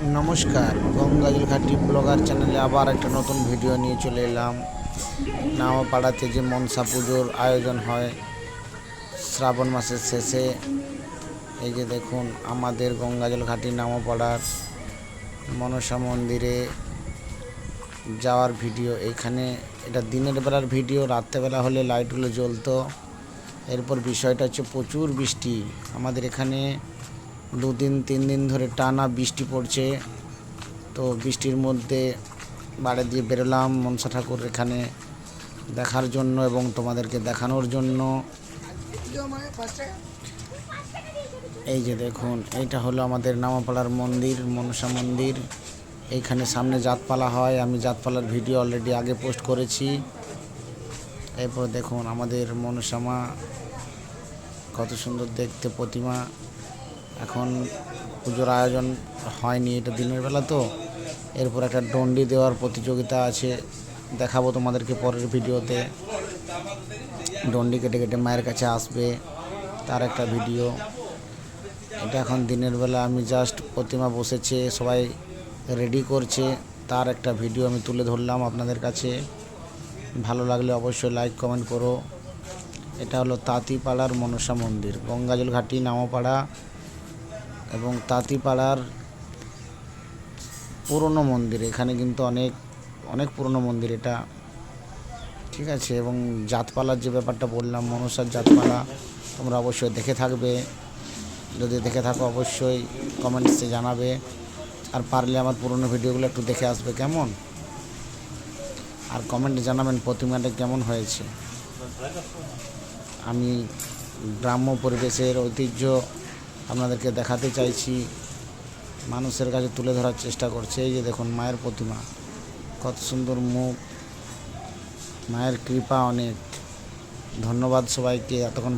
নমস্কার, গঙ্গাজল ঘাটি ব্লগার চ্যানেলে আবার একটা নতুন ভিডিও নিয়ে চলে এলাম। নামপাড়াতে যে মনসা পুজোর আয়োজন হয় শ্রাবণ মাসের শেষে, এই যে দেখুন আমাদের গঙ্গাজল ঘাটি নামপাড়ার মনসা মন্দিরে যাওয়ার ভিডিও। এখানে এটা দিনের বেলার ভিডিও, রাত্রেবেলা হলে লাইটগুলো জ্বলতো। এরপর বিষয়টা হচ্ছে প্রচুর বৃষ্টি আমাদের এখানে, 2-3 দিন ধরে টানা বৃষ্টি পড়ছে। তো বৃষ্টির মধ্যে বাড়ি দিয়ে বেরোলাম মনসা ঠাকুর এখানে দেখার জন্য এবং তোমাদেরকে দেখানোর জন্য। এই যে দেখুন, এইটা হলো আমাদের নামাপাড়ার মন্দির, মনসা মন্দির। এইখানে সামনে যাতপালা হয়, আমি যাতপালার ভিডিও অলরেডি আগে পোস্ট করেছি। এরপর দেখুন আমাদের মনসা মা, কত সুন্দর দেখতে প্রতিমা। এখন পুজোর আয়োজন হয়নি, এটা দিনের বেলা তো। এরপর একটা ডন্ডি দেওয়ার প্রতিযোগিতা আছে, দেখাবো তোমাদেরকে পরের ভিডিওতে। ডন্ডি কেটে কেটে মায়ের কাছে আসবে, তার একটা ভিডিও। এটা এখন দিনের বেলা, আমি জাস্ট প্রতিমা বসেছে, সবাই রেডি করছে, তার একটা ভিডিও আমি তুলে ধরলাম আপনাদের কাছে। ভালো লাগলে অবশ্যই লাইক কমেন্ট করো। এটা হলো তাঁতিপাড়ার মনসা মন্দির, গঙ্গাজল ঘাটি নামপাড়া এবং তাঁতিপাড়ার পুরনো মন্দির। এখানে কিন্তু অনেক অনেক পুরনো মন্দির এটা, ঠিক আছে। এবং যাতপালার যে ব্যাপারটা বললাম, মনসার যাতপালা, তোমরা অবশ্যই দেখে থাকবে। যদি দেখে থাকো অবশ্যই কমেন্টসে জানাবে, আর পারলে আমার পুরনো ভিডিওগুলো একটু দেখে আসবে কেমন। আর কমেন্টে জানাবেন প্রতিমাটা কেমন হয়েছে। আমি গ্রাম্য পরিবেশের ঐতিহ্য আপনাদেরকে দেখাতে চাইছি, মানুষের কাছে তুলে ধরার চেষ্টা করছে। এই যে দেখুন মায়ের প্রতিমা, কত সুন্দর মুখ, মায়ের কৃপা অনেক। ধন্যবাদ সবাইকে এতক্ষণ